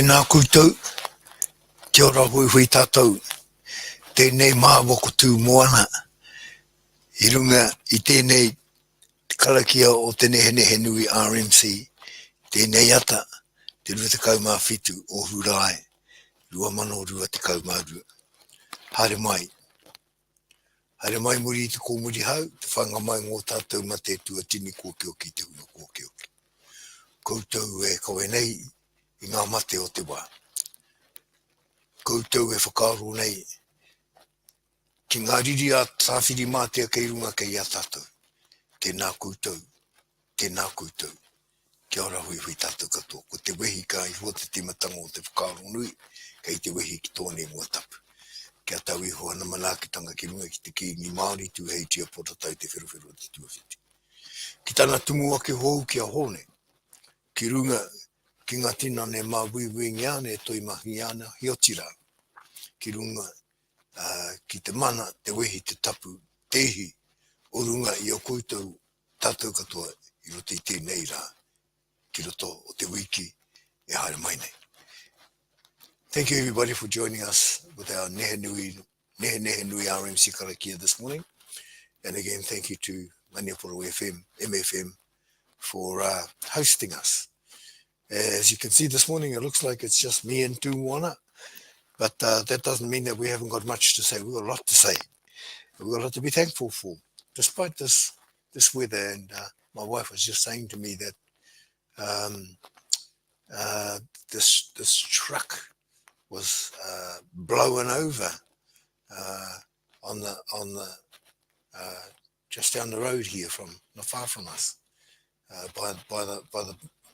Tēnā koutou, kia ora hui hui tātou, tēnei mā woko tū moana, I runga I tēnei karakia o tēnei nui RMC, tēnei ata, te rua te kaumā whitu o hurai, rua mano rua te kaumā rua. Haere mai muri I te kōmuri hau, te whanga mai ngō tātou ma te tua tini kōkioki te huna kōkioki. Koutou e koe nei I ngā mate o te wā. Koutou e whakaro nei, ki ngā riri a tāwhiri mātea kei runga kei a tātou. Tēnā koutou, kia ora hui hui tātou katoa. Ko te wehi ka I hua te timatanga o te whakaro nui, kei te wehi ki tōne mua tapu. Kia tau I hoa na manakitanga ki runga ki te ki Māori tu hei tia potatau te wheruwheru o te tuawhiti. Ki tāna tumu ake hou kia hone, ki runga ki ngā tinane mā wiwi ngiane toi mahi ana hiotira. Ki runga ki te mana, te wehi, te tapu, tehi, o runga I o koutou tātou katoa I roto I tēnei rā. Ki roto o te wiki e haere mai nei. Thank you everybody for joining us with our Nehe Nui RMC karakia this morning. And again, thank you to Maniaporo FM, MFM, for hosting us. As you can see this morning, it looks like it's just me and Tūwana, but that doesn't mean that we haven't got much to say. We've got a lot to say. We've got a lot to be thankful for, despite this weather. And my wife was just saying to me that this truck was blown over on the just down the road here from not far from us by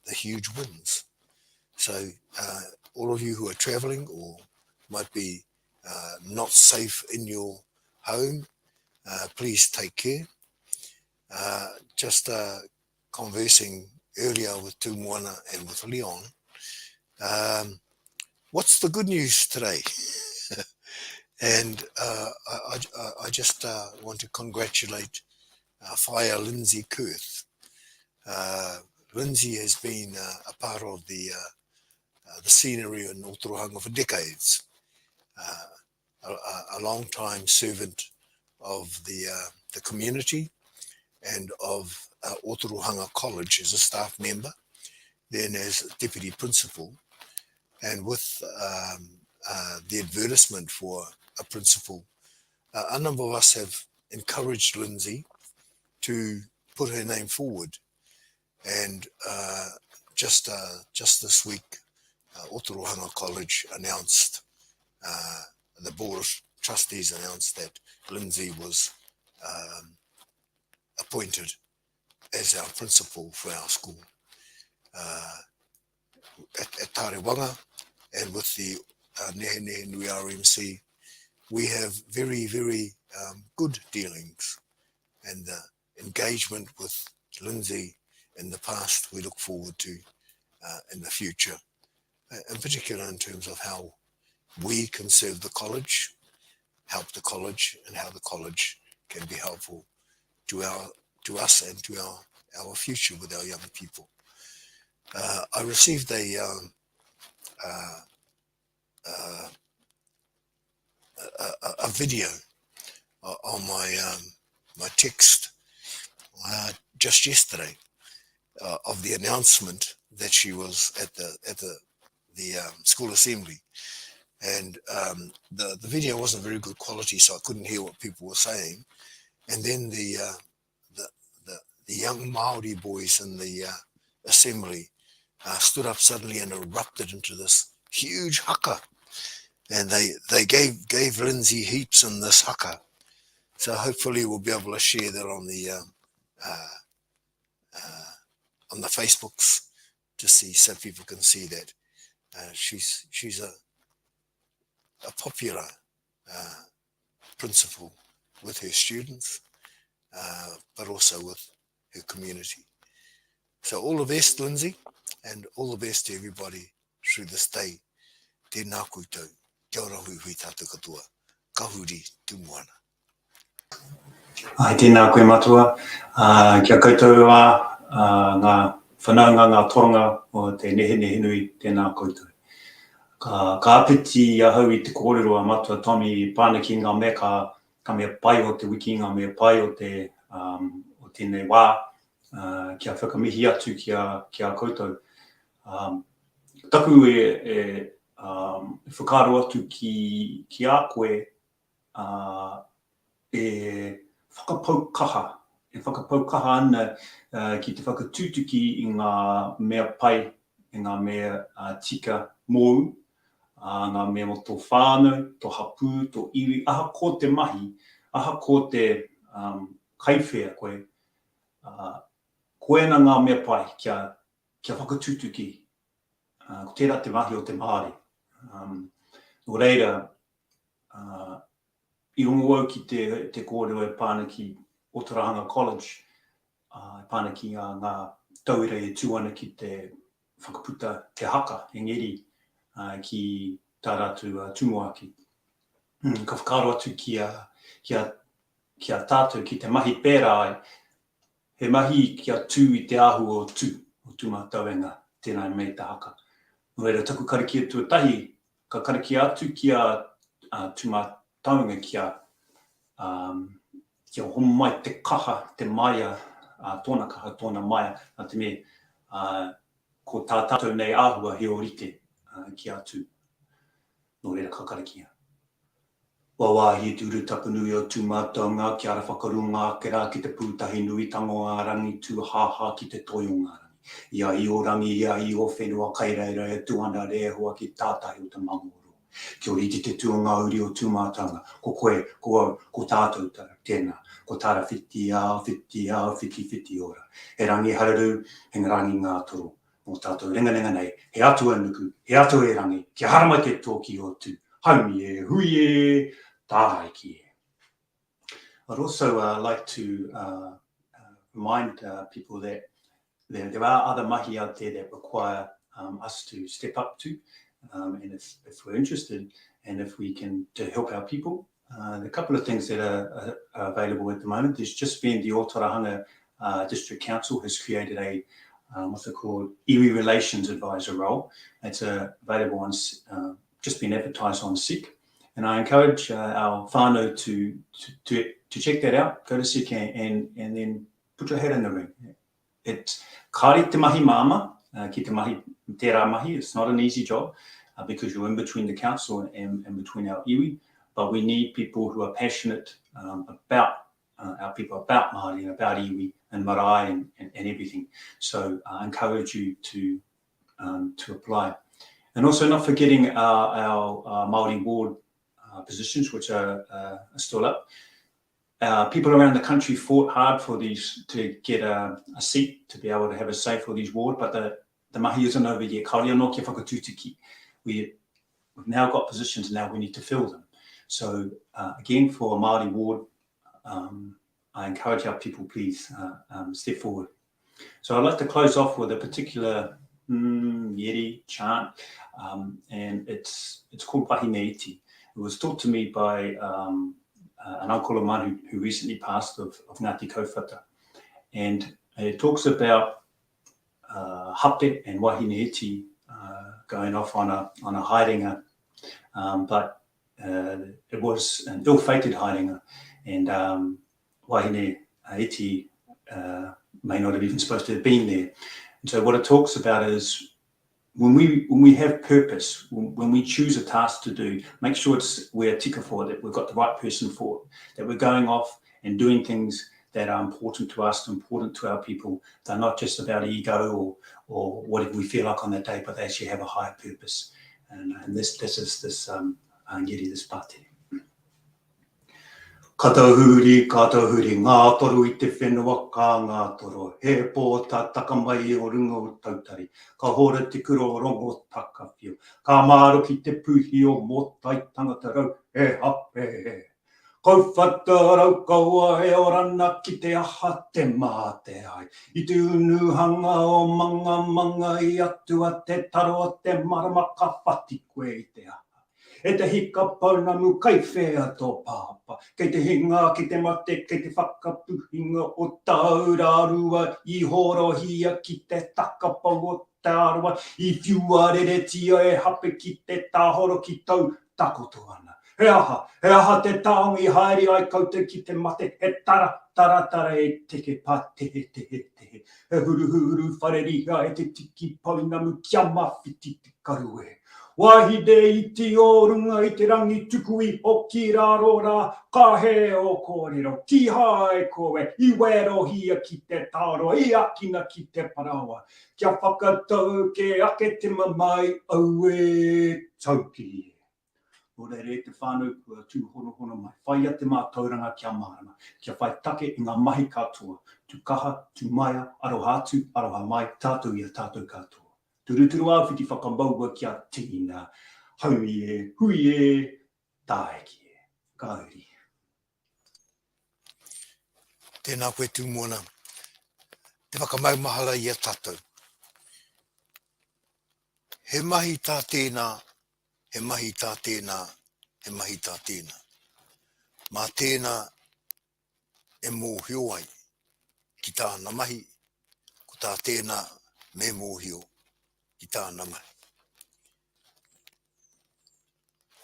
the huge winds. So all of you who are traveling or might be not safe in your home, please take care. Just conversing earlier with Tūmoana and with Leon, what's the good news today? And I just want to congratulate Whaia Lindsay Kurth. Lindsay has been a part of the scenery in Otorohanga for decades, a long-time servant of the community and of Otorohanga College as a staff member, then as deputy principal, and with the advertisement for a principal, a number of us have encouraged Lindsay to put her name forward. And just this week, Otorohanga College announced, the Board of Trustees announced that Lindsay was appointed as our principal for our school. At Tarewanga and with the Nehe Nui RMC, we have very, very good dealings and engagement with Lindsay in the past we look forward to in the future, in particular in terms of how we can serve the college, help the college, and how the college can be helpful to us and to our future with our young people. I received a video on my text just yesterday of the announcement that she was at the school assembly, and the video wasn't very good quality, so I couldn't hear what people were saying. And then the young Maori boys in the assembly stood up suddenly and erupted into this huge haka, and they gave Lindsay heaps in this haka. So hopefully we'll be able to share that on the Facebooks to see, so people can see that she's a popular principal with her students, but also with her community. So all the best, Lindsay, and all the best to everybody through this day. Tēnā koutou, kia ora hui hui tātou katoa, ka huri Tūmoana. Ai tēnā koe matua, kia koutou ngā whanaunga, ngā toronga o te nehe nui, tēnā koutou. Ka apiti ahau I te kōrero a matua Tommy pāna ki ngā mea ka mea pai o te wiki, ngā mea pai o tēnei wā, kia whakamihi atu ki a koutou. Taku whakaro atu ki a koe whakapaukaha. E whakapaukaha ana ki te whakatūtuki I ngā mea pai, I ngā mea tika mōu, ngā mea mo tō whānau, tō hapū, tō iwi, aha ko te mahi, aha ko te kaiwhea koe, koe na ngā mea pai kia whakatūtuki, ko tērā te mahi o te Māori. Nō reira, I rongo au ki te kōrero e pāna ki Otorahanga College, pāna ki ngā tauira e tūana ki te whakaputa te haka, engeri, ki tā rātou tumuaki. Ka whakaro atu ki a tātou, ki te mahi pērā ai, he mahi kia tū I te ahu o tūmātauenga, tēnā mei te haka. Nō reira, taku karakia tuatahi, ka karakia atu ki a tūmātauenga kia homo mai te kaha, te maia, tōna kaha, tōna maia, nā te me, ko tā tātou nei āhua he orite ki atu. Nō reira ka karakia. Wawāhi tūru tapunui o tūmātaunga ki ara whakarunga ke rā ki te pūtahi nui tango a rangi tū hāhā ki te toiunga rangi. Ia I o rangi, ia I o whenua kaireira e tuana rehua ki tātahi o te mangoro. Kia oriti te tuanga uri o tūmātaunga. Ko koe, ko tātou tēnā. Ko tāra whiti ora. He rangi hararu, he rangi ngā toro. Mō tātou ringa nei, he atu anuku, he atu e rangi, kia haramai te tōki o tū. Haumi e, hui e, tārai ki e. I'd also like to remind people that there are other mahi out there that require us to step up to, and if we're interested, and if we can to help our people. The couple of things that are available at the moment, there's just been the Otorahanga District Council has created a what's it called, iwi relations advisor role. It's available on, just been advertised on SIC, and I encourage our whānau to check that out. Go to SIC and then put your head in the ring. It's kāri te mahi māma, ki te mahi, tērā mahi. It's not an easy job because you're in between the council and between our iwi, but we need people who are passionate about our people, about Māori and about iwi and marae and everything. So I encourage you to apply. And also not forgetting our Māori ward positions, which are still up. People around the country fought hard for these to get a seat, to be able to have a say for these wards, but the mahi isn't over yet. Kauri anō kia whakatūtuki. We've now got positions, now we need to fill them. So again, for a Māori ward, I encourage our people, please step forward. So I'd like to close off with a particular yeri chant, and it's called Wahine Iti. It was taught to me by an uncle of mine who recently passed of Ngāti Kauwhata. And it talks about hape and Wahine Iti going off on a haerenga, but it was an ill-fated haerenga, and Wahine Iti may not have even supposed to have been there. And so what it talks about is when we have purpose, when we choose a task to do, make sure we're tika for it, that we've got the right person for it, that we're going off and doing things that are important to us, important to our people. They're not just about ego or whatever we feel like on that day, but they actually have a higher purpose. And this is this ngeri, this pātere. Katahuri, ngā toru I te whenua ka ngā toro. He pōta takamai o runga o tautari. Ka hora te kuro rongo takawhio. Ka māro ki te puhi o motai tangata rau. He hape. Kauwhata rau kaua he orana ki te aha te mā te ai. I te unuhanga o manga I atua te taro o te marama ka pati koe I te aha. E te hika paunamu kai whea tō pāpa. Kei te hinga ki te mate, kei te whakapuhinga o taurarua I horohia ki te takapau o te aroa. I whiua reretia e hape ki te tāhoro ki tau takoto ana. He aha te taongi haere ai koutou ki te mate, he tara e teke pā tehe. He huru whareriha e te tiki paunamu kia mawhiti te karu e. Wahide i te orunga i te rangi tuku i hoki raro rā, ka he o kōrero, ki hae koe, i werohia ki te tāro, i akina ki te parawa. Kia whakatau ke ake te mamai au e tauki. Ora re te whānau kua tūhono mai. Whai a te mātauranga kia marama. Kia whai take i ngā mahi katoa. Tu kaha, tu maia, aroha atu, aroha mai, tātou i a tātou katoa. Turuturu au whiti whakamaua kia tīna. Haui e, hui e, tāeki e. Kauri. Tēnā koe tūmona. Te whakamau mahala i a tātou. He mahi tā tēnā, he mahi tā tēnā, he mahi tā tēnā. Mā tēnā e mōhio ai ki tāna mahi, ko tā tēnā me mōhio ki tāna mahi.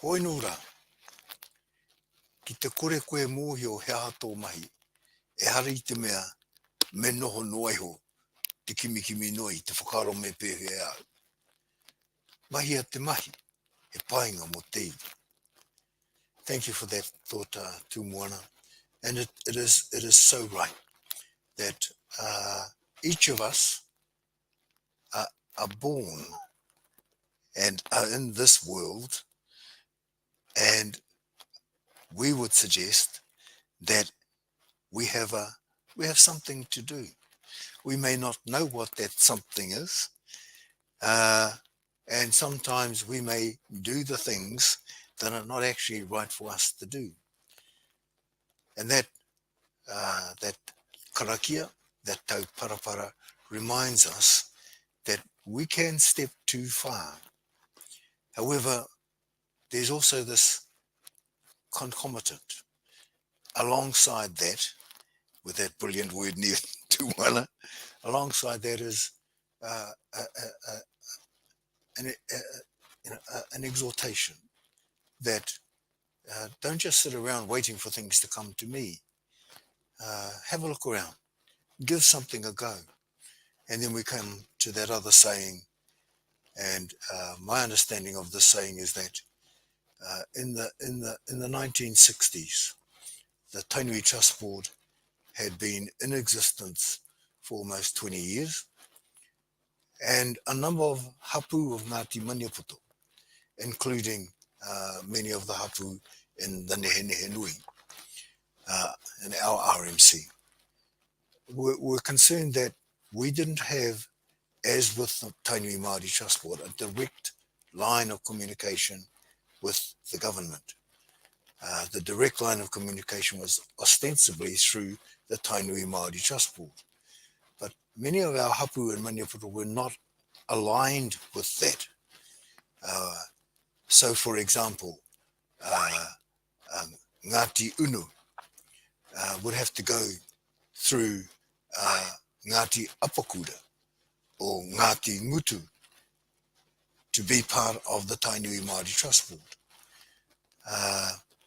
Hoi nō rā, ki te kore koe mōhio he aha tō mahi, e hara i te mea me noho noaiho te kimikimi noi, te whakaro me pēhe au. Mahi a te mahi, he painga mo te iwi. Thank you for that thought, Tūmoana. And it is so right that each of us are born and are in this world, and we would suggest that we have something to do. We may not know what that something is, and sometimes we may do the things that are not actually right for us to do. And that karakia, that tau parapara, reminds us that we can step too far. However, there's also this concomitant. Alongside that, with that brilliant word near Tūmana, alongside that is an exhortation that don't just sit around waiting for things to come to me. Have a look around, give something a go. And then we come to that other saying, and my understanding of this saying is that in the 1960s, the Tēnei Trust Board had been in existence for almost 20 years, and a number of hapu of Ngāti Maniapoto, including many of the hapu in the Nehe Nui, in our RMC, were concerned that we didn't have, as with the Tēnei Māori Trust Board, a direct line of communication with the government. The direct line of communication was ostensibly through the Tēnei Māori Trust Board. But many of our hapu in Maniapoto were not aligned with that. So, for example, Ngāti Unu would have to go through Ngāti Apakura or Ngāti Ngutu to be part of the Tēnei Māori Trust Board.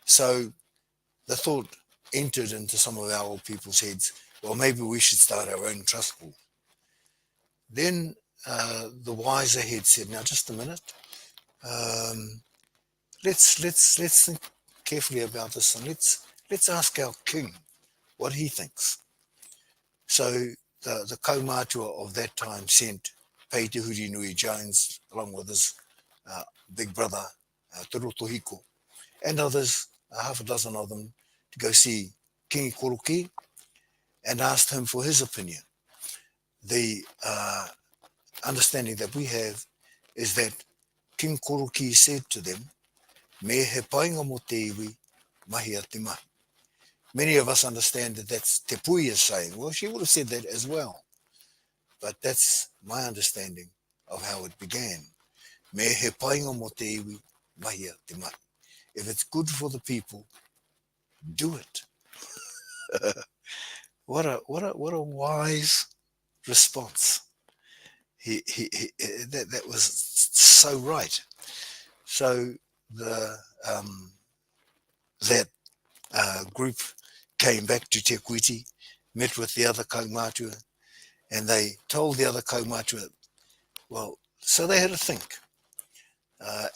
So the thought entered into some of our old people's heads, well, maybe we should start our own trust board. Then the wiser head said, now just a minute, let's think carefully about this, and let's ask our king what he thinks. So the kaumātua of that time sent Pei Te Huri Nui Jones, along with his big brother, Te Rotohiko, and others, half a dozen of them, to go see King Koroki and asked him for his opinion. The understanding that we have is that King Koroki said to them, me he painga mo te iwi, mahi a te mahi. Many of us understand that that's Te Pui is saying. Well, she would have said that as well. But that's my understanding of how it began. Me he painga mo te iwi, mahi a te mahi. If it's good for the people, do it. What a wise response. that was so right. So that group came back to Te Kuiti, met with the other kaumātua, and they told the other kaumātua, well, so they had to think.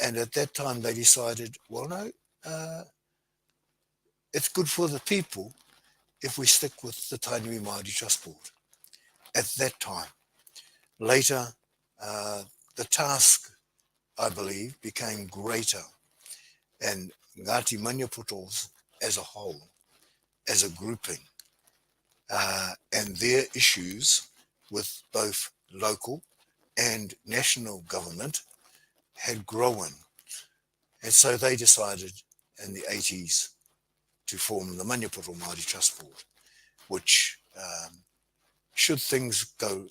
And at that time they decided, well, no, it's good for the people if we stick with the Tainui Māori Trust Board. At that time. Later, the task, I believe, became greater, and Ngāti Maniapoto as a whole, as a grouping, and their issues with both local and national government had grown. And so they decided in the 80s to form the Maniapoto Māori Trust Board, which, should things go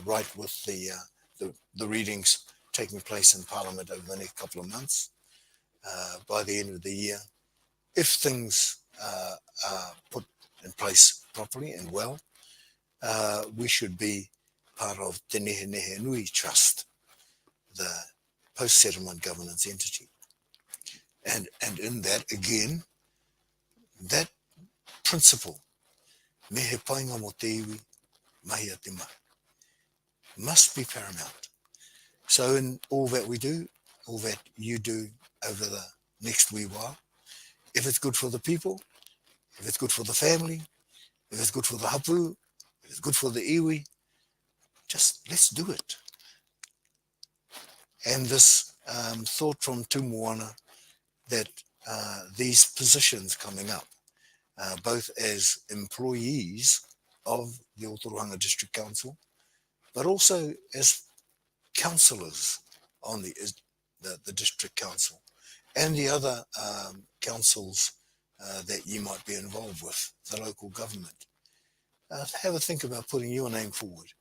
right with the readings taking place in Parliament over the next couple of months, by the end of the year, if things are put in place properly and well, we should be part of Te Nehe Nehe Nui Trust, the post-settlement governance entity. And in that, again, that principle, me he painga mo te iwi, mahi a te mai, must be paramount. So in all that we do, all that you do over the next wee while, if it's good for the people, if it's good for the family, if it's good for the hapu, if it's good for the iwi, just let's do it. And this thought from Tumuana that these positions coming up, both as employees of the Otorohanga District Council, but also as councillors on the District Council and the other councils that you might be involved with, the local government. Have a think about putting your name forward.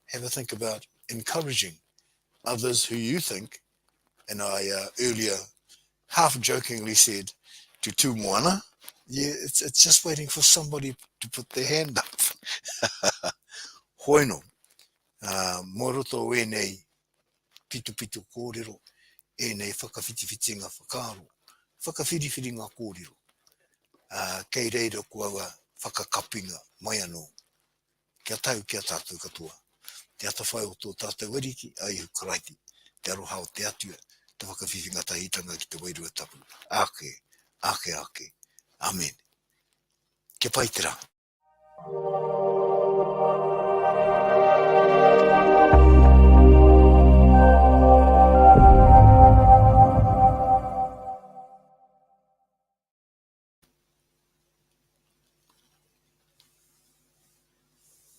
Have a think about encouraging others who you think, and I earlier half jokingly said to Tumuana, yeah, it's just waiting for somebody to put their hand up. Hoino, moroto e nei pitu kōrero, e nei whakawhitiwhitinga whakaro, whakawhiriwhiringa kōrero, kei reira kua whakakapinga mai anō, kia tau kia tātou katoa, te atawhai o tō tātou ariki, ai hukaraiti, te aroha o te atua, te whakawhiwhinga tahitanga ki te wairua tapu. Ake. Amen. Kia pai te rā.